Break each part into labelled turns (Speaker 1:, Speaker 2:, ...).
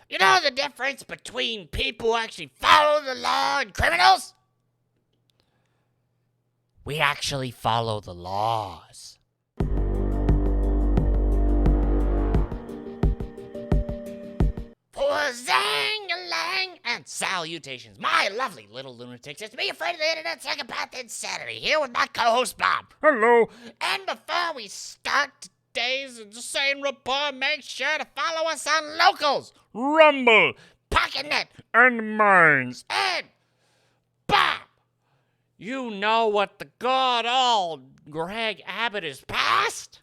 Speaker 1: You know the difference between people who actually follow the law and criminals? We actually follow the laws. For zang-a-lang and salutations, my lovely little lunatics. It's me, afraid of the internet, psychopath insanity, here with my co-host Bob.
Speaker 2: Hello.
Speaker 1: And before we start today's insane report, make sure to follow us on Locals,
Speaker 2: Rumble
Speaker 1: PocketNet,
Speaker 2: and Mines.
Speaker 1: and Bob. You know what the good old Greg Abbott has passed?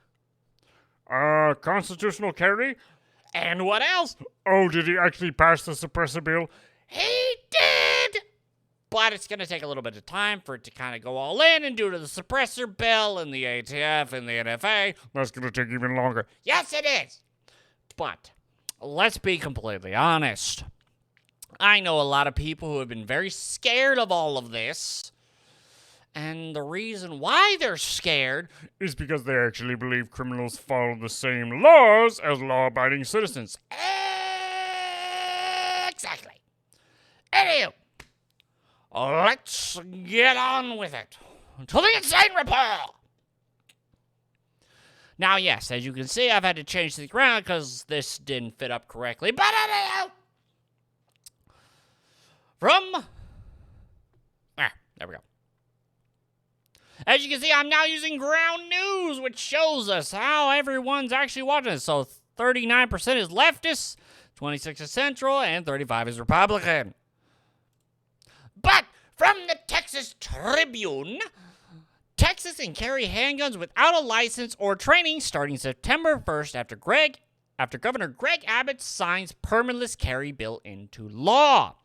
Speaker 2: Constitutional carry?
Speaker 1: And what else?
Speaker 2: Oh, did he actually pass the suppressor bill?
Speaker 1: He did! But it's going to take a little bit of time for it to kind of go all in, and due to the suppressor bill and the ATF and the NFA,
Speaker 2: That's going to take even longer.
Speaker 1: yes, it is. But let's be completely honest. I know a lot of people who have been very scared of all of this. And the reason why they're scared
Speaker 2: Is because they actually believe criminals follow the same laws as law-abiding citizens.
Speaker 1: exactly. Anywho, let's get on with it. To the insane report. Now, yes, as you can see, I've had to change things around because this didn't fit up correctly. But anyhow, there we go. As you can see, I'm now using ground news, which shows us how everyone's actually watching this. So 39% is leftist, 26% is central, and 35% is Republican. But from the Texas Tribune, Texas can carry handguns without a license or training starting September 1st after Governor Greg Abbott signs permitless carry bill into law.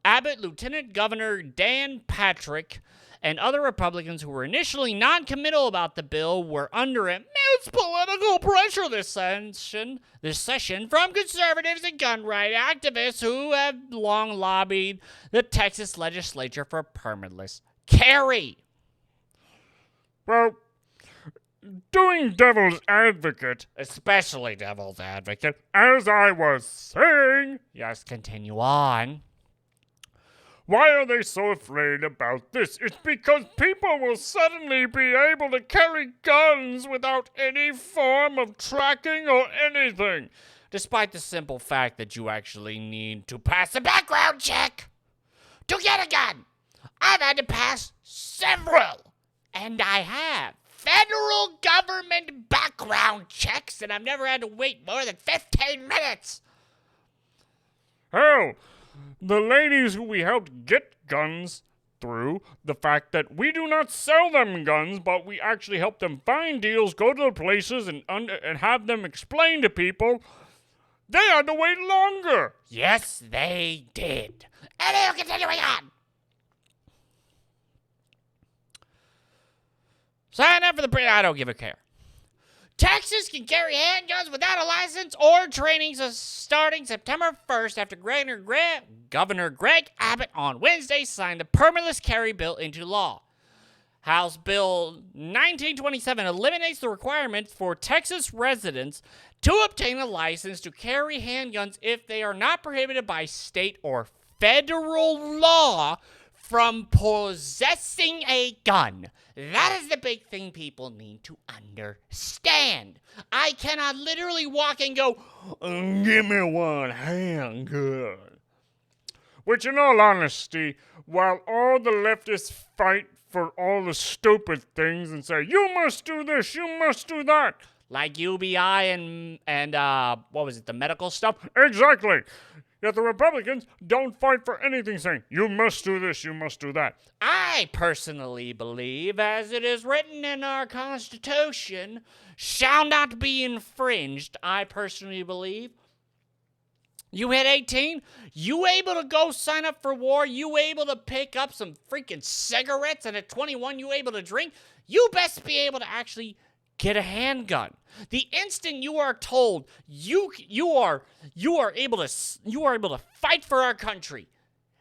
Speaker 1: Abbott, Lieutenant Governor Dan Patrick, and other Republicans who were initially non-committal about the bill were under immense political pressure this session from conservatives and gun right activists who have long lobbied the Texas legislature for permitless carry.
Speaker 2: Well, doing devil's advocate,
Speaker 1: Especially devil's advocate.
Speaker 2: as I was saying,
Speaker 1: Yes, continue on.
Speaker 2: why are they so afraid about this? It's because people will suddenly be able to carry guns without any form of tracking or anything.
Speaker 1: Despite the simple fact that you actually need to pass a background check to get a gun. I've had to pass several, and I have federal government background checks, and I've never had to wait more than 15 minutes.
Speaker 2: Hell, the ladies who we helped get guns through, the fact that we do not sell them guns, but we actually help them find deals, go to the places, and have them explain to people, they had to wait longer.
Speaker 1: Yes, they did. Anyway, continuing on. Sign up for the I don't give a care. Texas can carry handguns without a license or training starting September 1st after Governor Greg Abbott on Wednesday signed the permitless carry bill into law. House Bill 1927 eliminates the requirement for Texas residents to obtain a license to carry handguns if they are not prohibited by state or federal law from possessing a gun. That is the big thing people need to understand. I cannot literally walk and go,
Speaker 2: Give me one handgun. Which, in all honesty, while all the leftists fight for all the stupid things and say, you must do this, you must do that.
Speaker 1: like UBI and what was it, the medical stuff?
Speaker 2: Exactly. Yet the Republicans don't fight for anything saying, you must do this, you must do that.
Speaker 1: I personally believe, as it is written in our Constitution, shall not be infringed. I personally believe. You hit 18, you able to go sign up for war, you able to pick up some freaking cigarettes, and at 21 you able to drink, you best be able to actually get a handgun. The instant you are told you are able to fight for our country,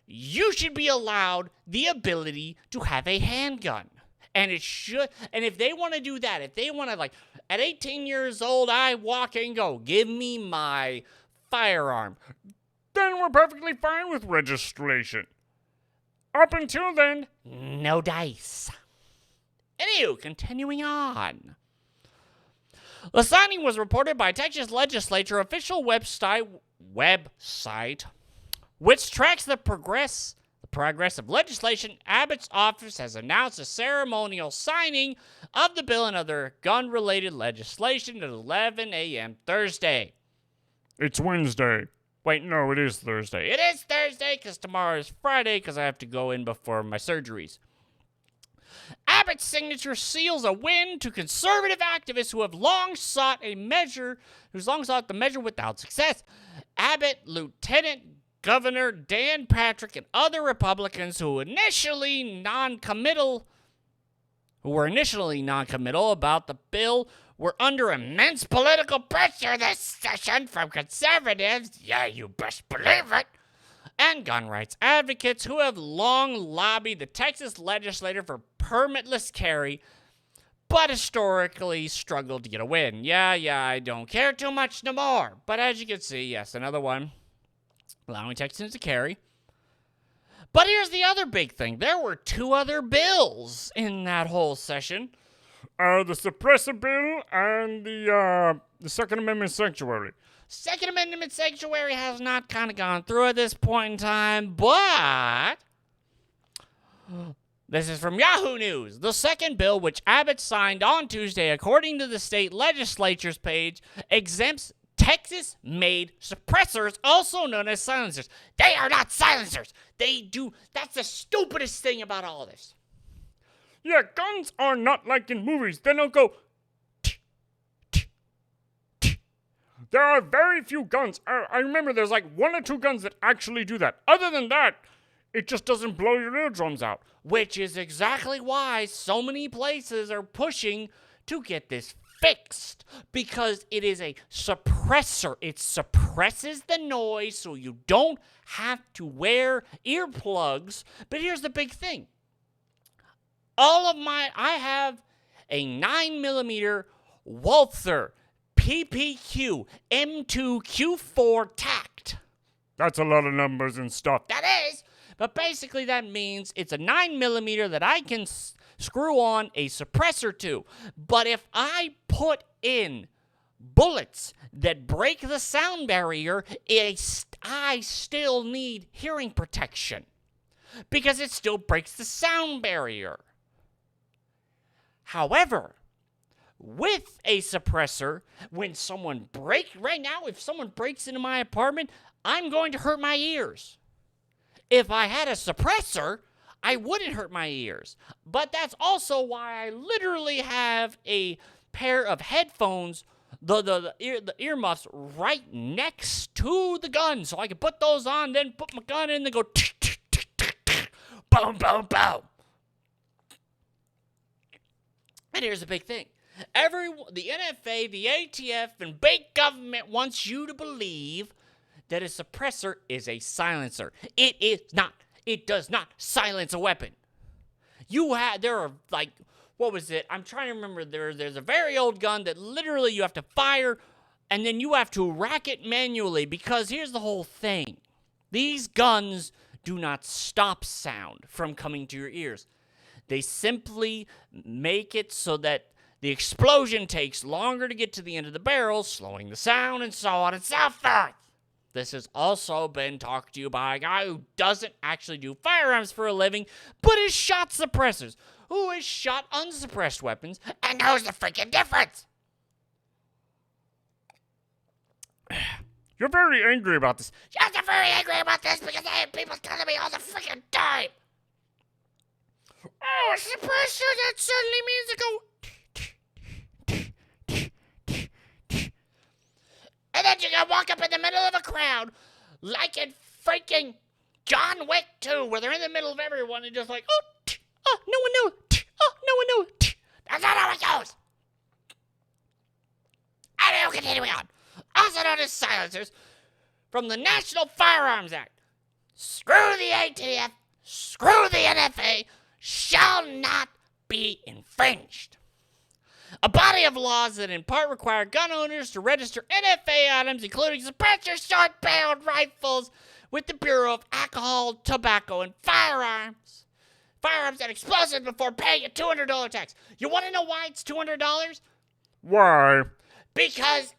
Speaker 1: you should be allowed the ability to have a handgun. And if they want to do that, if they want to, like, at 18 years old, I walk and go, give me my firearm.
Speaker 2: then we're perfectly fine with registration. Up until then,
Speaker 1: no dice. Anywho, continuing on. The signing was reported by Texas legislature official website, which tracks the progress of legislation. Abbott's office has announced a ceremonial signing of the bill and other gun-related legislation at 11 a.m. Thursday.
Speaker 2: it's Wednesday. Wait, no, it is Thursday.
Speaker 1: It is Thursday because tomorrow is Friday because I have to go in before my surgeries. Abbott's signature seals a win to conservative activists who have long sought the measure without success. Abbott, Lieutenant Governor Dan Patrick, and other Republicans who were initially non-committal about the bill were under immense political pressure this session from conservatives, yeah, you best believe it, and gun rights advocates who have long lobbied the Texas legislature for permitless carry, but historically struggled to get a win. Yeah, I don't care too much no more. But as you can see, yes, another one, allowing Texans to carry. But here's the other big thing. There were 2 other bills in that whole session.
Speaker 2: The suppressor bill and the Second Amendment sanctuary.
Speaker 1: Second Amendment sanctuary has not kind of gone through at this point in time, but this is from Yahoo News. The second bill, which Abbott signed on Tuesday, according to the state legislature's page, exempts Texas-made suppressors, also known as silencers. They are not silencers. That's the stupidest thing about all this.
Speaker 2: Yeah, guns are not like in movies. They don't go. There are very few guns. I remember there's like 1 or 2 guns that actually do that. Other than that, it just doesn't blow your eardrums out.
Speaker 1: Which is exactly why so many places are pushing to get this fixed. Because it is a suppressor. It suppresses the noise so you don't have to wear earplugs. But here's the big thing. I have a 9mm Walther PPQ M2Q4 tact.
Speaker 2: That's a lot of numbers and stuff.
Speaker 1: That is. But basically that means it's a 9mm that I can screw on a suppressor to. But if I put in bullets that break the sound barrier, I still need hearing protection. Because it still breaks the sound barrier. However, with a suppressor, if someone breaks into my apartment, I'm going to hurt my ears. If I had a suppressor, I wouldn't hurt my ears. But that's also why I literally have a pair of headphones, the earmuffs right next to the gun. So I can put those on, then put my gun in and go boom, boom, boom. And here's the big thing. The NFA, the ATF, and big government wants you to believe that a suppressor is a silencer. It is not. It does not silence a weapon. There are like, what was it? I'm trying to remember. There's a very old gun that literally you have to fire and then you have to rack it manually because here's the whole thing. These guns do not stop sound from coming to your ears. They simply make it so that the explosion takes longer to get to the end of the barrel, slowing the sound, and so on and so forth. This has also been talked to you by a guy who doesn't actually do firearms for a living, but has shot suppressors, who has shot unsuppressed weapons, and knows the freaking difference.
Speaker 2: You're very angry about this.
Speaker 1: Yes, I'm very angry about this because I have people telling me all the freaking time. Oh, a suppressor, that suddenly means to go. And then you can walk up in the middle of a crowd like in freaking John Wick 2, where they're in the middle of everyone and just like, no one knows. No one knows. That's not how it goes. Anyway, continuing on. Also known as silencers, from the National Firearms Act. Screw the ATF, screw the NFA, shall not be infringed. A body of laws that in part require gun owners to register NFA items, including suppressors, short-barreled rifles, with the Bureau of Alcohol, Tobacco, and Firearms. Firearms and explosives before paying a $200 tax. You want to know why it's $200?
Speaker 2: Why?
Speaker 1: Because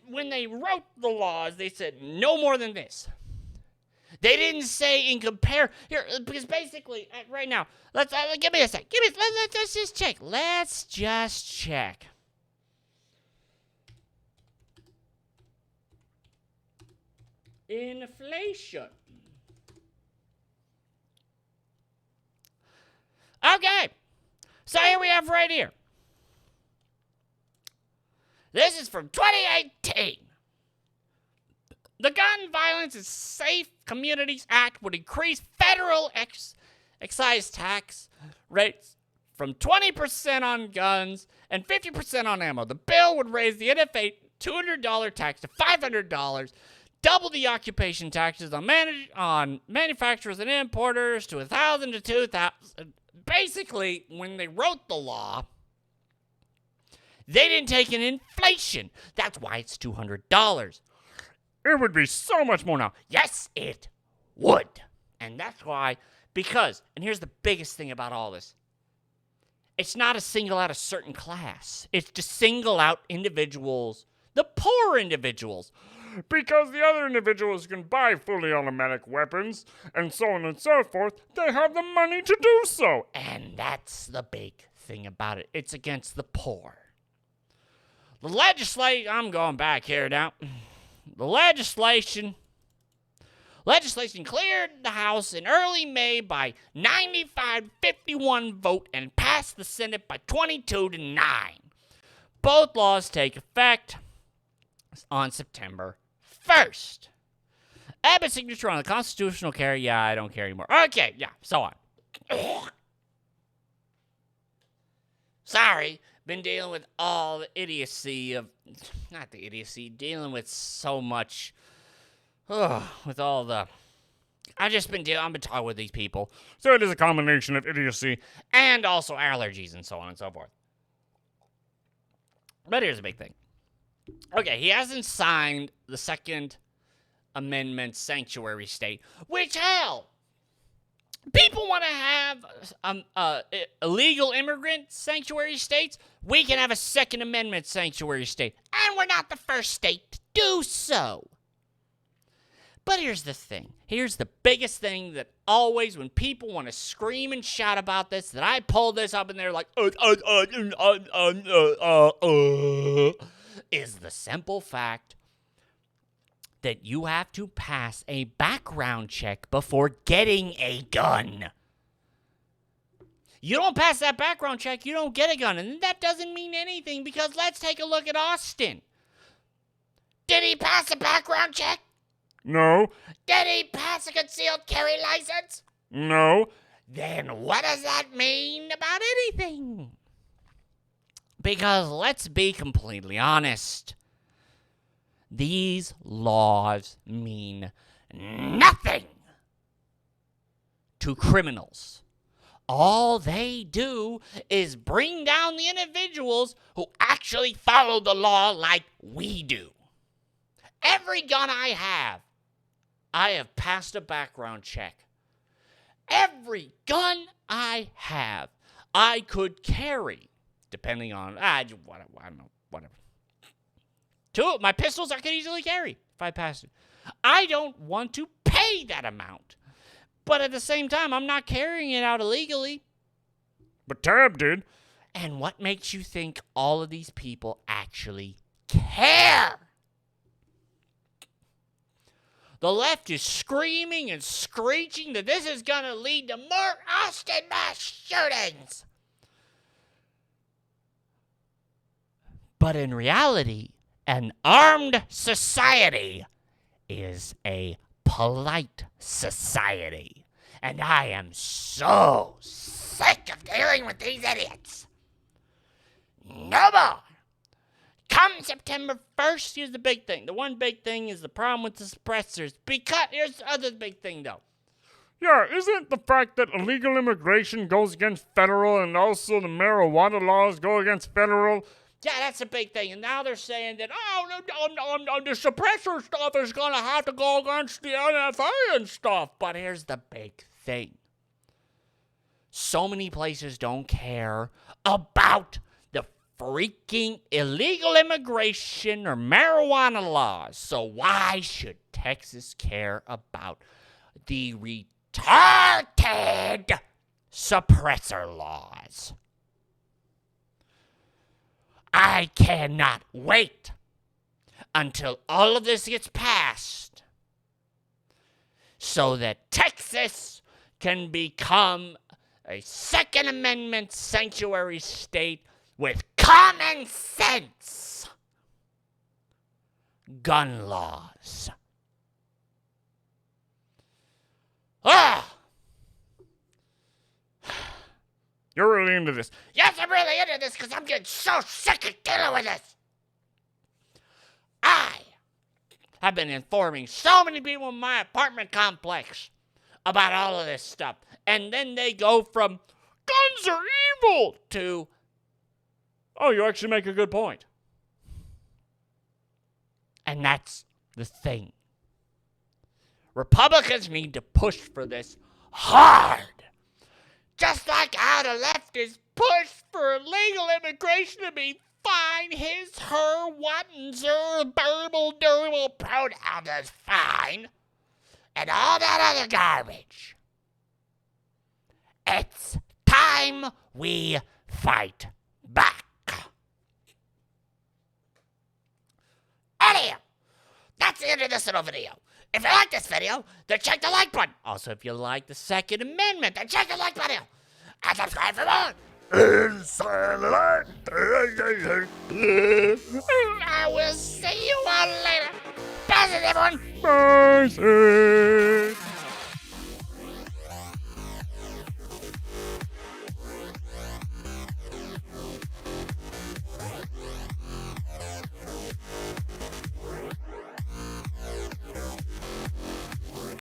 Speaker 1: when they wrote the laws, they said no more than this. They didn't say in compare here because basically right now, let's give me a sec. Let's just check. Let's just check. Inflation. Okay. So here we have right here. This is from 2018. The Gun Violence and Safe Communities Act would increase federal excise tax rates from 20% on guns and 50% on ammo. The bill would raise the NFA $200 tax to $500, double the occupation taxes on manufacturers and importers to $1,000 to $2,000. Basically, when they wrote the law, they didn't take in inflation. That's why it's $200.
Speaker 2: It would be so much more now.
Speaker 1: Yes, it would. And that's why, because, and here's the biggest thing about all this. It's not to single out a certain class. It's to single out individuals, the poor individuals.
Speaker 2: Because the other individuals can buy fully automatic weapons, and so on and so forth, they have the money to do so.
Speaker 1: And that's the big thing about it. It's against the poor. The legislation, I'm going back here now. The legislation cleared the House in early May by 95-51 vote and passed the Senate by 22-9. Both laws take effect on September 1st. Abbott's signature on the constitutional carry. Yeah, I don't care anymore. Okay, yeah, so on. Sorry, been dealing with all the idiocy of, not the idiocy, dealing with so much, with all the, I've been talking with these people.
Speaker 2: So it is a combination of idiocy
Speaker 1: And also allergies and so on and so forth. But here's the big thing. Okay, he hasn't signed the Second Amendment sanctuary state, which, hell, people want to have illegal immigrant sanctuary states. We can have a Second Amendment sanctuary state, and we're not the first state to do so. But here's the thing. Here's the biggest thing that always, when people want to scream and shout about this, that I pull this up and they're like, is the simple fact that you have to pass a background check before getting a gun. You don't pass that background check, you don't get a gun. And that doesn't mean anything, because let's take a look at Austin. Did he pass a background check?
Speaker 2: No.
Speaker 1: Did he pass a concealed carry license?
Speaker 2: No.
Speaker 1: Then what does that mean about anything? Because let's be completely honest. These laws mean nothing to criminals. All they do is bring down the individuals who actually follow the law like we do. Every gun I have passed a background check. Every gun I have, I could carry, depending on, I don't know, whatever. My pistols I could easily carry if I passed it. I don't want to pay that amount. But at the same time, I'm not carrying it out illegally.
Speaker 2: But Tab did.
Speaker 1: And what makes you think all of these people actually care? The left is screaming and screeching that this is going to lead to more Austin mass shootings. But in reality, an armed society is a polite society. And I am so sick of dealing with these idiots. No more. Come September 1st, here's the big thing. The one big thing is the problem with the suppressors. Because, here's the other big thing, though.
Speaker 2: Yeah, isn't the fact that illegal immigration goes against federal and also the marijuana laws go against federal?
Speaker 1: Yeah, that's a big thing. And now they're saying that, the suppressor stuff is going to have to go against the NFA and stuff. But here's the big thing. So many places don't care about the freaking illegal immigration or marijuana laws. So why should Texas care about the retarded suppressor laws? I cannot wait until all of this gets passed so that Texas can become a Second Amendment sanctuary state with common sense gun laws.
Speaker 2: You're really into this.
Speaker 1: Yes, I'm really into this because I'm getting so sick of dealing with this. I have been informing so many people in my apartment complex about all of this stuff. And then they go from guns are evil to,
Speaker 2: Oh, you actually make a good point.
Speaker 1: and that's the thing. Republicans need to push for this hard. Just like how the left is pushed for illegal immigration to be fine, his, her, what, and zer, burble, durable pronouns is fine, and all that other garbage. It's time we fight back. Anyhow, that's the end of this little video. If you like this video, then check the like button. Also, if you like the Second Amendment, then check the like button. And subscribe for more.
Speaker 2: ENSane.
Speaker 1: I will see you all later. Bye, everyone.
Speaker 2: Bye.